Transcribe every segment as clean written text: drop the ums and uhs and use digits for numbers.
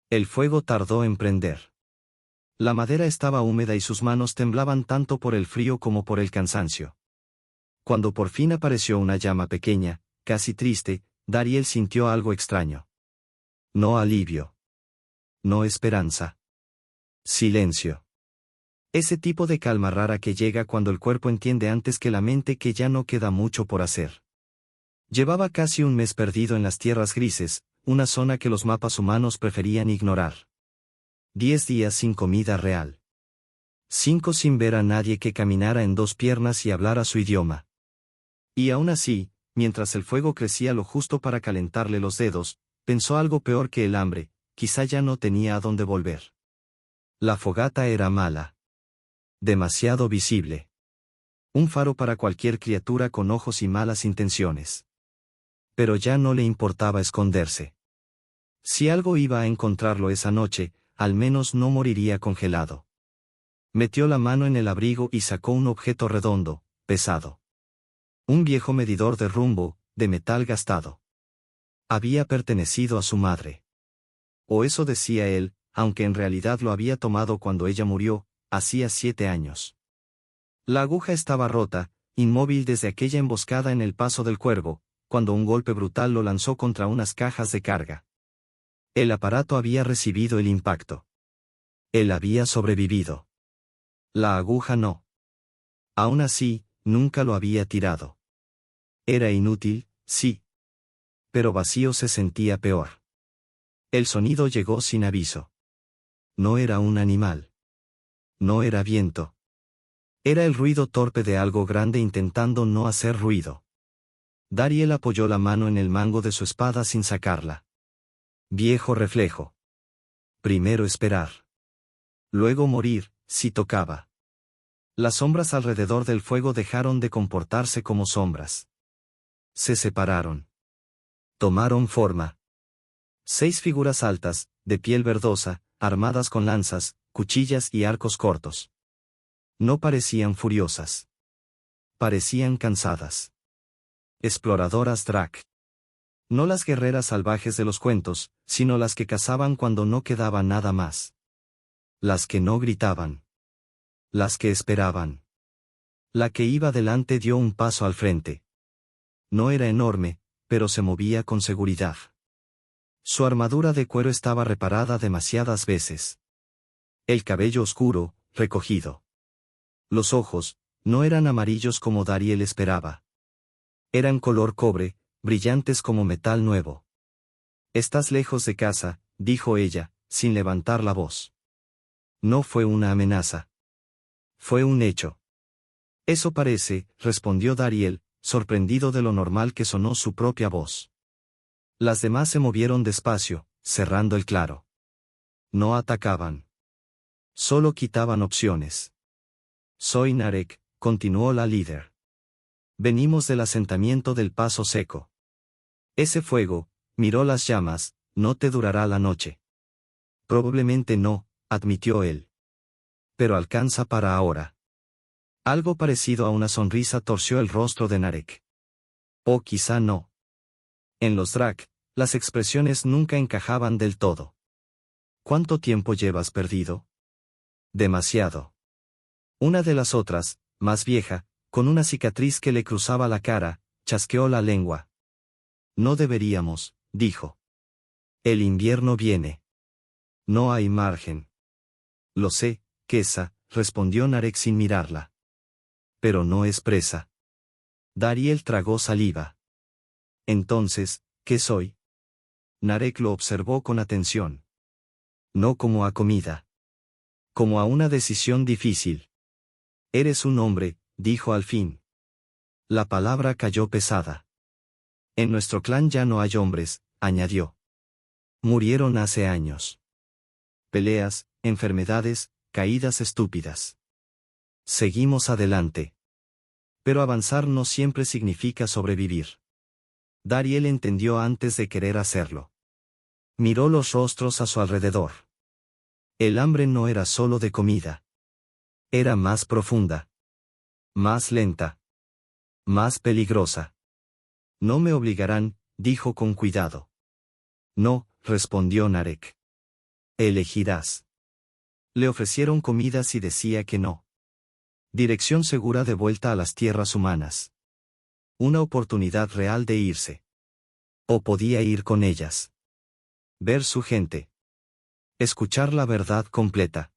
El fuego tardó en prender. La madera estaba húmeda y sus manos temblaban tanto por el frío como por el cansancio. Cuando por fin apareció una llama pequeña, casi triste, Dariel sintió algo extraño. No alivio. No esperanza. Silencio. Ese tipo de calma rara que llega cuando el cuerpo entiende antes que la mente que ya no queda mucho por hacer. Llevaba casi un mes perdido en las tierras grises, una zona que los mapas humanos preferían ignorar. 10 días sin comida real. 5 sin ver a nadie que caminara en dos piernas y hablara su idioma. Y aún así, mientras el fuego crecía lo justo para calentarle los dedos, pensó algo peor que el hambre, quizá ya no tenía a dónde volver. La fogata era mala. Demasiado visible. Un faro para cualquier criatura con ojos y malas intenciones. Pero ya no le importaba esconderse. Si algo iba a encontrarlo esa noche, al menos no moriría congelado. Metió la mano en el abrigo y sacó un objeto redondo, pesado. Un viejo medidor de rumbo, de metal gastado. Había pertenecido a su madre. O eso decía él, aunque en realidad lo había tomado cuando ella murió, hacía 7 años. La aguja estaba rota, inmóvil desde aquella emboscada en el paso del cuervo, cuando un golpe brutal lo lanzó contra unas cajas de carga. El aparato había recibido el impacto. Él había sobrevivido. La aguja no. Aún así, nunca lo había tirado. Era inútil, sí. Pero vacío se sentía peor. El sonido llegó sin aviso. No era un animal. No era viento. Era el ruido torpe de algo grande intentando no hacer ruido. Dariel apoyó la mano en el mango de su espada sin sacarla. Viejo reflejo. Primero esperar. Luego morir, si tocaba. Las sombras alrededor del fuego dejaron de comportarse como sombras. Se separaron. Tomaron forma. 6 figuras altas, de piel verdosa, armadas con lanzas, cuchillas y arcos cortos. No parecían furiosas. Parecían cansadas. Exploradoras Drak. No las guerreras salvajes de los cuentos, sino las que cazaban cuando no quedaba nada más. Las que no gritaban. Las que esperaban. La que iba delante dio un paso al frente. No era enorme, pero se movía con seguridad. Su armadura de cuero estaba reparada demasiadas veces. El cabello oscuro, recogido. Los ojos, no eran amarillos como Dariel esperaba. Eran color cobre, brillantes como metal nuevo. «Estás lejos de casa», dijo ella, sin levantar la voz. No fue una amenaza. Fue un hecho. «Eso parece», respondió Dariel, sorprendido de lo normal que sonó su propia voz. Las demás se movieron despacio, cerrando el claro. No atacaban. Solo quitaban opciones. «Soy Narek», continuó la líder. «Venimos del asentamiento del Paso Seco. Ese fuego», miró las llamas, «no te durará la noche». «Probablemente no», admitió él. «Pero alcanza para ahora». Algo parecido a una sonrisa torció el rostro de Narek. O quizá no. En los Drak, las expresiones nunca encajaban del todo. «¿Cuánto tiempo llevas perdido?» «Demasiado». Una de las otras, más vieja, con una cicatriz que le cruzaba la cara, chasqueó la lengua. «No deberíamos», dijo. «El invierno viene. No hay margen». «Lo sé, Kesa», respondió Narek sin mirarla. «Pero no es presa». Dariel tragó saliva. «Entonces, ¿qué soy?» Narek lo observó con atención. «No como a comida. Como a una decisión difícil». «Eres un hombre», dijo al fin. La palabra cayó pesada. «En nuestro clan ya no hay hombres», añadió. «Murieron hace años. Peleas, enfermedades, caídas estúpidas. Seguimos adelante. Pero avanzar no siempre significa sobrevivir». Dariel entendió antes de querer hacerlo. Miró los rostros a su alrededor. El hambre no era solo de comida. Era más profunda. Más lenta. Más peligrosa. «No me obligarán», dijo con cuidado. «No», respondió Narek. Elegirás. Le ofrecieron comidas y decía que no. Dirección segura de vuelta a las tierras humanas. Una oportunidad real de irse. O podía ir con ellas. Ver su gente. Escuchar la verdad completa.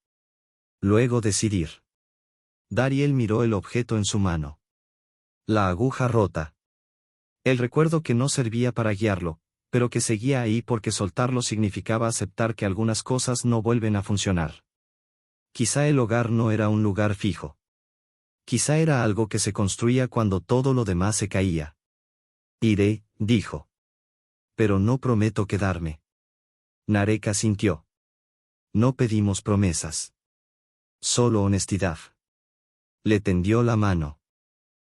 Luego decidir. Dariel miró el objeto en su mano. La aguja rota. El recuerdo que no servía para guiarlo, pero que seguía ahí porque soltarlo significaba aceptar que algunas cosas no vuelven a funcionar. Quizá el hogar no era un lugar fijo. Quizá era algo que se construía cuando todo lo demás se caía. Iré, dijo. Pero no prometo quedarme. Narek asintió. No pedimos promesas. Solo honestidad. Le tendió la mano.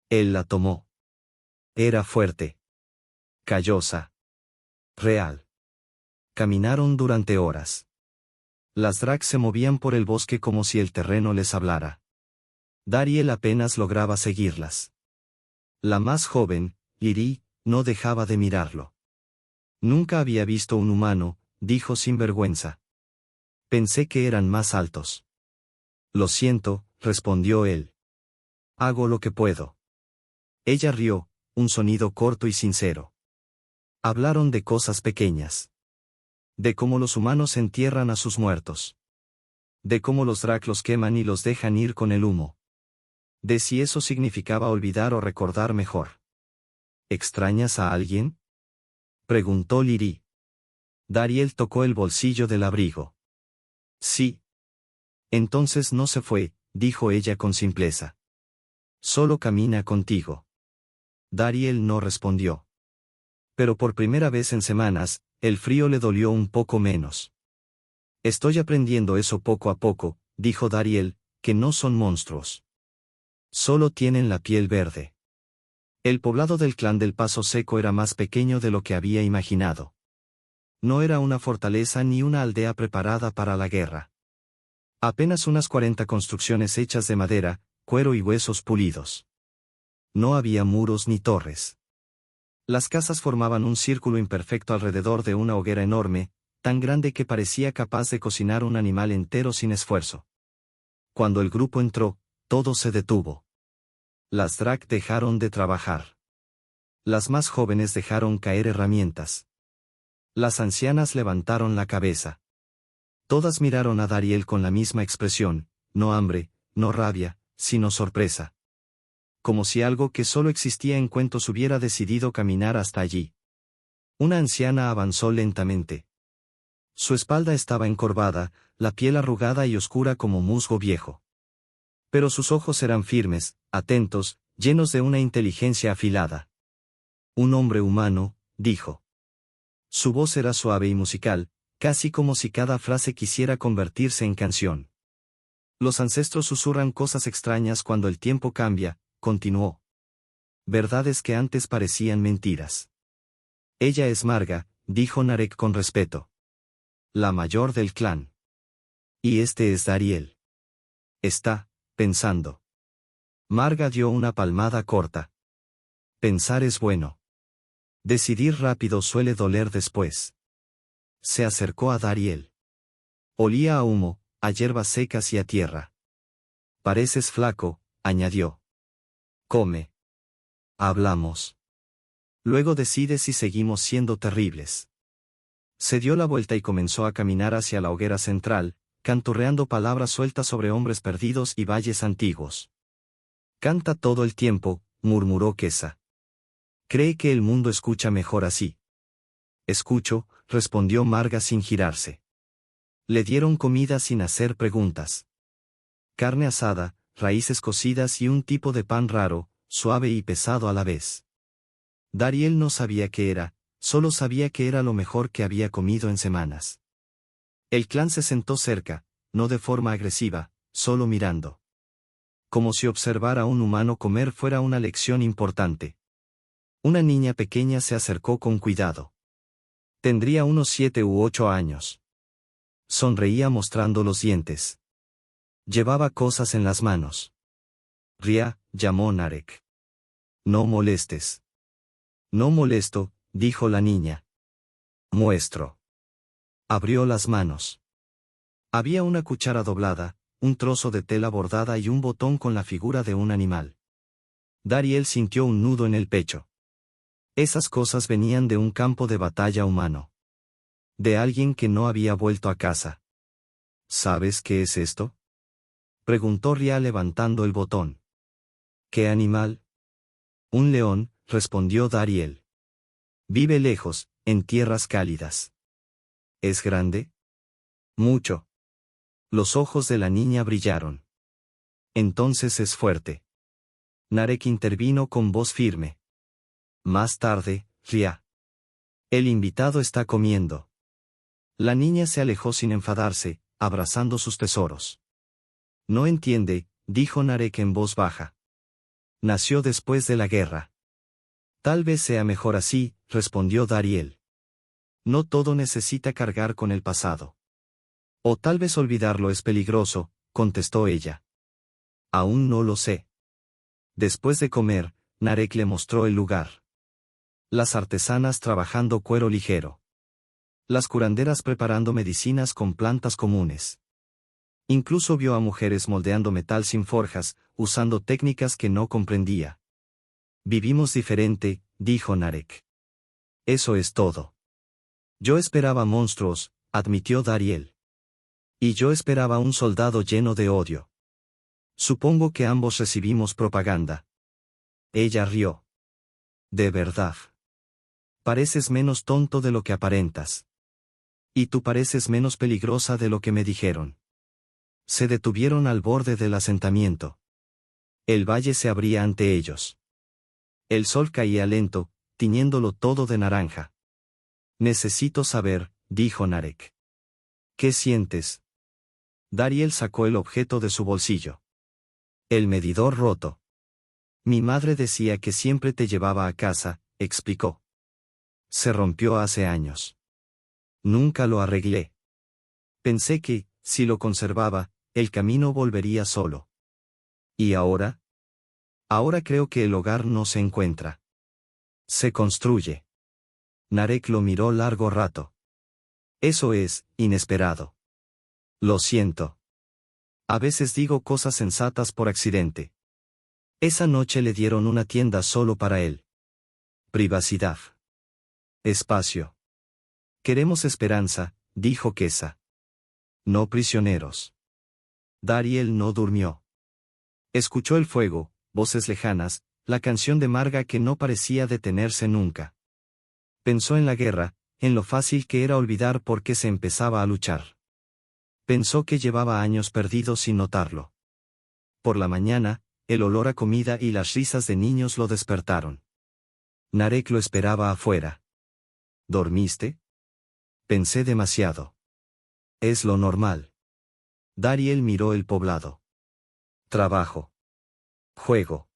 Él la tomó. Era fuerte. Callosa. Real. Caminaron durante horas. Las Drak se movían por el bosque como si el terreno les hablara. Dariel apenas lograba seguirlas. La más joven, Iri, no dejaba de mirarlo. Nunca había visto un humano, dijo sin vergüenza. Pensé que eran más altos. Lo siento, respondió él. Hago lo que puedo. Ella rió, un sonido corto y sincero. Hablaron de cosas pequeñas. De cómo los humanos entierran a sus muertos. De cómo los Drak los queman y los dejan ir con el humo. De si eso significaba olvidar o recordar mejor. ¿Extrañas a alguien? Preguntó Liri. Dariel tocó el bolsillo del abrigo. Sí. Entonces no se fue, dijo ella con simpleza. Solo camina contigo. Dariel no respondió. Pero por primera vez en semanas, el frío le dolió un poco menos. Estoy aprendiendo eso poco a poco, dijo Dariel, que no son monstruos. Solo tienen la piel verde. El poblado del clan del Paso Seco era más pequeño de lo que había imaginado. No era una fortaleza ni una aldea preparada para la guerra. Apenas unas 40 construcciones hechas de madera, cuero y huesos pulidos. No había muros ni torres. Las casas formaban un círculo imperfecto alrededor de una hoguera enorme, tan grande que parecía capaz de cocinar un animal entero sin esfuerzo. Cuando el grupo entró, todo se detuvo. Las Drak dejaron de trabajar. Las más jóvenes dejaron caer herramientas. Las ancianas levantaron la cabeza. Todas miraron a Dariel con la misma expresión, no hambre, no rabia, sino sorpresa. Como si algo que solo existía en cuentos hubiera decidido caminar hasta allí. Una anciana avanzó lentamente. Su espalda estaba encorvada, la piel arrugada y oscura como musgo viejo. Pero sus ojos eran firmes, atentos, llenos de una inteligencia afilada. Un hombre humano, dijo. Su voz era suave y musical, casi como si cada frase quisiera convertirse en canción. Los ancestros susurran cosas extrañas cuando el tiempo cambia, continuó. Verdades que antes parecían mentiras. Ella es Marga, dijo Narek con respeto. La mayor del clan. Y este es Dariel. Está pensando. Marga dio una palmada corta. Pensar es bueno. Decidir rápido suele doler después. Se acercó a Dariel. Olía a humo, a hierbas secas y a tierra. Pareces flaco, añadió. Come. Hablamos. Luego decide si seguimos siendo terribles. Se dio la vuelta y comenzó a caminar hacia la hoguera central, canturreando palabras sueltas sobre hombres perdidos y valles antiguos. Canta todo el tiempo, murmuró Kesa. Cree que el mundo escucha mejor así. Escucho, respondió Marga sin girarse. Le dieron comida sin hacer preguntas. Carne asada, raíces cocidas y un tipo de pan raro, suave y pesado a la vez. Dariel no sabía qué era, solo sabía que era lo mejor que había comido en semanas. El clan se sentó cerca, no de forma agresiva, solo mirando. Como si observar a un humano comer fuera una lección importante. Una niña pequeña se acercó con cuidado. Tendría unos 7 u 8 años. Sonreía mostrando los dientes. Llevaba cosas en las manos. Ria, llamó Narek. No molestes. No molesto, dijo la niña. Muestro. Abrió las manos. Había una cuchara doblada, un trozo de tela bordada y un botón con la figura de un animal. Dariel sintió un nudo en el pecho. Esas cosas venían de un campo de batalla humano. De alguien que no había vuelto a casa. ¿Sabes qué es esto?, preguntó Ria levantando el botón. ¿Qué animal? Un león, respondió Dariel. Vive lejos, en tierras cálidas. ¿Es grande? Mucho. Los ojos de la niña brillaron. Entonces es fuerte. Narek intervino con voz firme. Más tarde, Ria. El invitado está comiendo. La niña se alejó sin enfadarse, abrazando sus tesoros. No entiende, dijo Narek en voz baja. Nació después de la guerra. Tal vez sea mejor así, respondió Dariel. No todo necesita cargar con el pasado. O tal vez olvidarlo es peligroso, contestó ella. Aún no lo sé. Después de comer, Narek le mostró el lugar. Las artesanas trabajando cuero ligero. Las curanderas preparando medicinas con plantas comunes. Incluso vio a mujeres moldeando metal sin forjas, usando técnicas que no comprendía. Vivimos diferente, dijo Narek. Eso es todo. Yo esperaba monstruos, admitió Dariel. Y yo esperaba un soldado lleno de odio. Supongo que ambos recibimos propaganda. Ella rió. De verdad. Pareces menos tonto de lo que aparentas. Y tú pareces menos peligrosa de lo que me dijeron. Se detuvieron al borde del asentamiento. El valle se abría ante ellos. El sol caía lento, tiñéndolo todo de naranja. Necesito saber, dijo Narek. ¿Qué sientes? Dariel sacó el objeto de su bolsillo. El medidor roto. Mi madre decía que siempre te llevaba a casa, explicó. Se rompió hace años. Nunca lo arreglé. Pensé que, si lo conservaba, el camino volvería solo. ¿Y ahora? Ahora creo que el hogar no se encuentra. Se construye. Narek lo miró largo rato. Eso es, inesperado. Lo siento. A veces digo cosas sensatas por accidente. Esa noche le dieron una tienda solo para él. Privacidad. Espacio. Queremos esperanza, dijo Kesa. No prisioneros. Dariel no durmió. Escuchó el fuego, voces lejanas, la canción de Marga que no parecía detenerse nunca. Pensó en la guerra, en lo fácil que era olvidar por qué se empezaba a luchar. Pensó que llevaba años perdidos sin notarlo. Por la mañana, el olor a comida y las risas de niños lo despertaron. Narek lo esperaba afuera. ¿Dormiste? Pensé demasiado. Es lo normal. Dariel miró el poblado. Trabajo. Juego.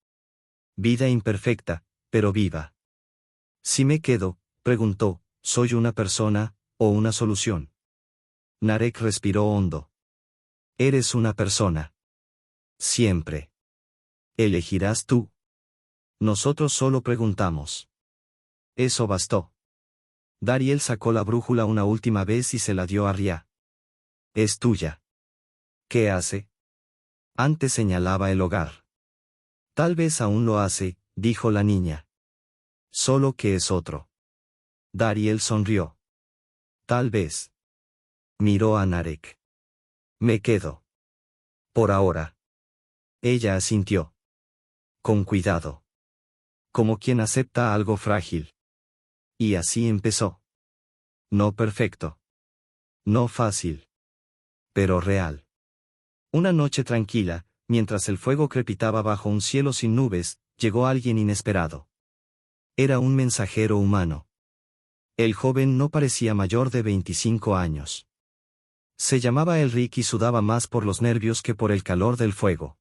Vida imperfecta, pero viva. Si me quedo, preguntó, ¿soy una persona, o una solución? Narek respiró hondo. Eres una persona. Siempre. Elegirás tú. Nosotros solo preguntamos. Eso bastó. Dariel sacó la brújula una última vez y se la dio a Ria. Es tuya. ¿Qué hace? Antes señalaba el hogar. Tal vez aún lo hace, dijo la niña. Solo que es otro. Dariel sonrió. Tal vez. Miró a Narek. Me quedo. Por ahora. Ella asintió. Con cuidado. Como quien acepta algo frágil. Y así empezó. No perfecto. No fácil. Pero real. Una noche tranquila, mientras el fuego crepitaba bajo un cielo sin nubes, llegó alguien inesperado. Era un mensajero humano. El joven no parecía mayor de 25 años. Se llamaba Elric y sudaba más por los nervios que por el calor del fuego.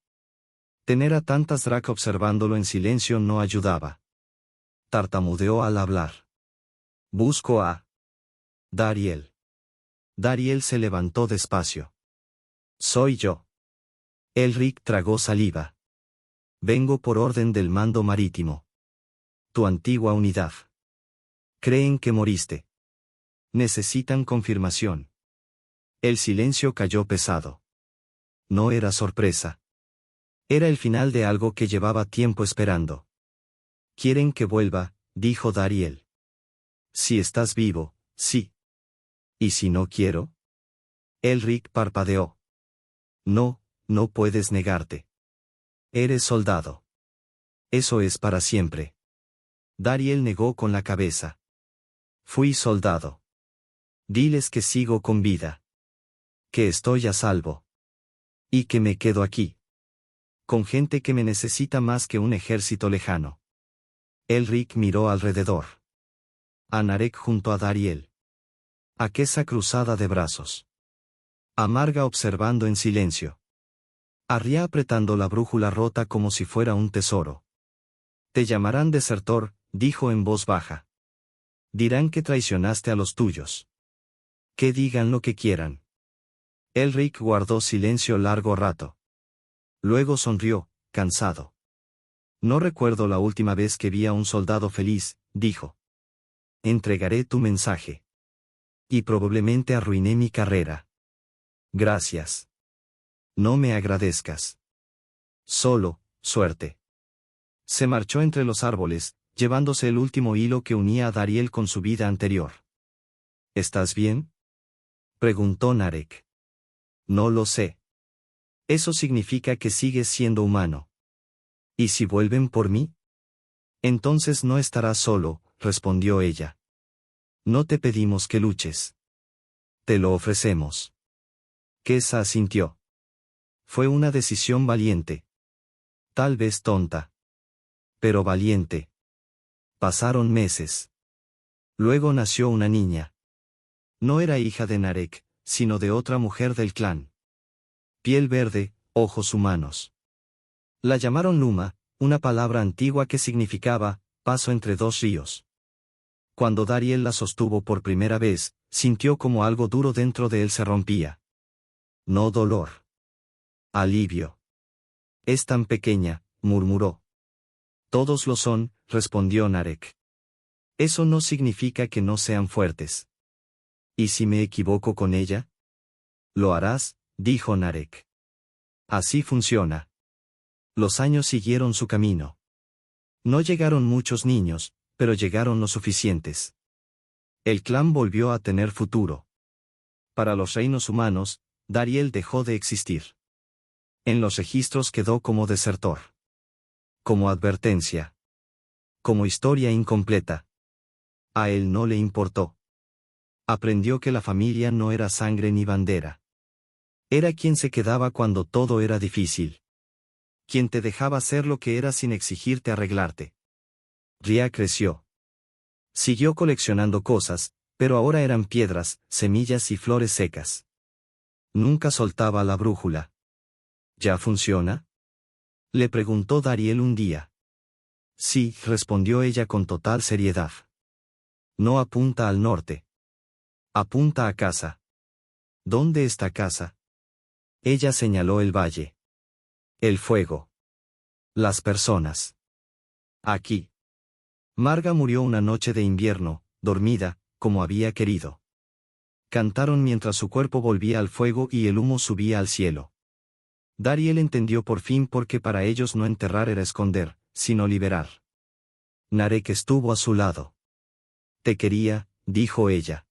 Tener a tantas Drak observándolo en silencio no ayudaba. Tartamudeó al hablar. Busco a Dariel. Dariel se levantó despacio. Soy yo. Elric tragó saliva. Vengo por orden del mando marítimo. Tu antigua unidad. Creen que moriste. Necesitan confirmación. El silencio cayó pesado. No era sorpresa. Era el final de algo que llevaba tiempo esperando. «Quieren que vuelva», dijo Dariel. «Si estás vivo, sí. ¿Y si no quiero?» Elric parpadeó. «No, no puedes negarte. Eres soldado. Eso es para siempre». Dariel negó con la cabeza. «Fui soldado. Diles que sigo con vida. Que estoy a salvo. Y que me quedo aquí. Con gente que me necesita más que un ejército lejano». Elric miró alrededor. A Narek junto a Dariel. A Kesa cruzada de brazos. A Marga observando en silencio. A Ria apretando la brújula rota como si fuera un tesoro. «Te llamarán desertor», dijo en voz baja. «Dirán que traicionaste a los tuyos. Que digan lo que quieran». Elric guardó silencio largo rato. Luego sonrió, cansado. «No recuerdo la última vez que vi a un soldado feliz», dijo. «Entregaré tu mensaje. Y probablemente arruiné mi carrera. Gracias. No me agradezcas. Solo, suerte». Se marchó entre los árboles, llevándose el último hilo que unía a Dariel con su vida anterior. «¿Estás bien?», preguntó Narek. «No lo sé. Eso significa que sigues siendo humano. ¿Y si vuelven por mí?». «Entonces no estarás solo», respondió ella. «No te pedimos que luches. Te lo ofrecemos». Kesa asintió. Fue una decisión valiente. Tal vez tonta. Pero valiente. Pasaron meses. Luego nació una niña. No era hija de Narek, sino de otra mujer del clan. Piel verde, ojos humanos. La llamaron Luma, una palabra antigua que significaba paso entre dos ríos. Cuando Dariel la sostuvo por primera vez, sintió como algo duro dentro de él se rompía. No dolor. Alivio. «Es tan pequeña», murmuró. «Todos lo son», respondió Narek. «Eso no significa que no sean fuertes». «¿Y si me equivoco con ella?». «Lo harás», dijo Narek. «Así funciona». Los años siguieron su camino. No llegaron muchos niños, pero llegaron los suficientes. El clan volvió a tener futuro. Para los reinos humanos, Dariel dejó de existir. En los registros quedó como desertor. Como advertencia. Como historia incompleta. A él no le importó. Aprendió que la familia no era sangre ni bandera. Era quien se quedaba cuando todo era difícil. Quien te dejaba ser lo que eras sin exigirte arreglarte. Ria creció. Siguió coleccionando cosas, pero ahora eran piedras, semillas y flores secas. Nunca soltaba la brújula. «¿Ya funciona?», le preguntó Dariel un día. «Sí», respondió ella con total seriedad. «No apunta al norte. Apunta a casa». «¿Dónde está casa?». Ella señaló el valle. «El fuego. Las personas. Aquí». Marga murió una noche de invierno, dormida, como había querido. Cantaron mientras su cuerpo volvía al fuego y el humo subía al cielo. Dariel entendió por fin por qué para ellos no enterrar era esconder, sino liberar. Narek estuvo a su lado. «Te quería», dijo ella.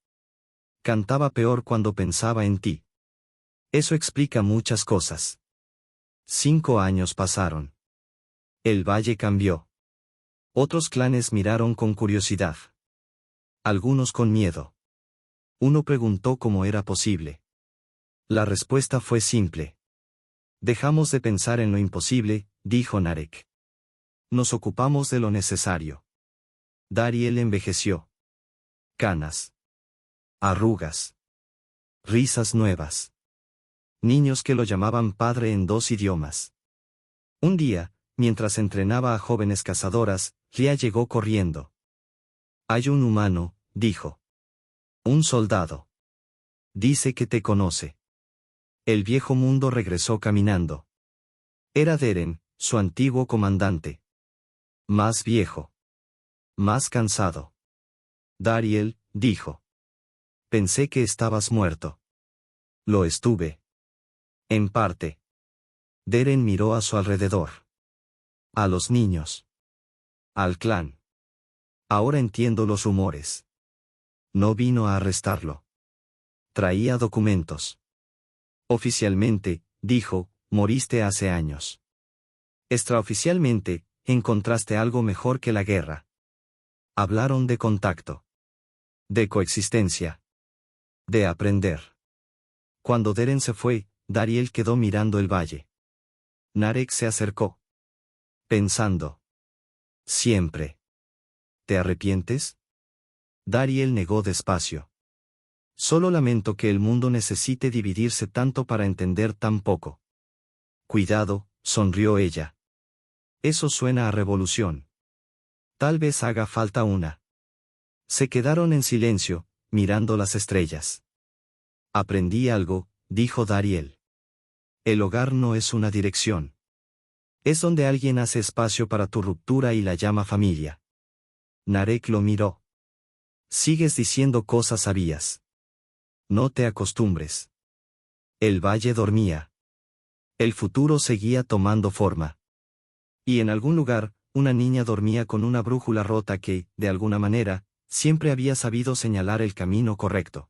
«Cantaba peor cuando pensaba en ti». Eso explica muchas cosas. 5 años pasaron. El valle cambió. Otros clanes miraron con curiosidad. Algunos con miedo. Uno preguntó cómo era posible. La respuesta fue simple. «Dejamos de pensar en lo imposible», dijo Narek. «Nos ocupamos de lo necesario». Dariel envejeció. Canas. Arrugas. Risas nuevas. Niños que lo llamaban padre en 2 idiomas. Un día, mientras entrenaba a jóvenes cazadoras, Ria llegó corriendo. «Hay un humano», dijo. «Un soldado. Dice que te conoce». El viejo mundo regresó caminando. Era Deren, su antiguo comandante. Más viejo. Más cansado. «Dariel», dijo. «Pensé que estabas muerto». Lo estuve. En parte. Deren miró a su alrededor. A los niños. Al clan. Ahora entiendo los rumores. No vino a arrestarlo. Traía documentos. Oficialmente, dijo, moriste hace años. Extraoficialmente, encontraste algo mejor que la guerra. Hablaron de contacto. De coexistencia. De aprender. Cuando Deren se fue, Dariel quedó mirando el valle. Narek se acercó. Pensando. Siempre. ¿Te arrepientes? Dariel negó despacio. Solo lamento que el mundo necesite dividirse tanto para entender tan poco. Cuidado, sonrió ella. Eso suena a revolución. Tal vez haga falta una. Se quedaron en silencio, mirando las estrellas. Aprendí algo, dijo Dariel. El hogar no es una dirección. Es donde alguien hace espacio para tu ruptura y la llama familia. Narek lo miró. Sigues diciendo cosas sabias. No te acostumbres. El valle dormía. El futuro seguía tomando forma. Y en algún lugar, una niña dormía con una brújula rota que, de alguna manera, siempre había sabido señalar el camino correcto.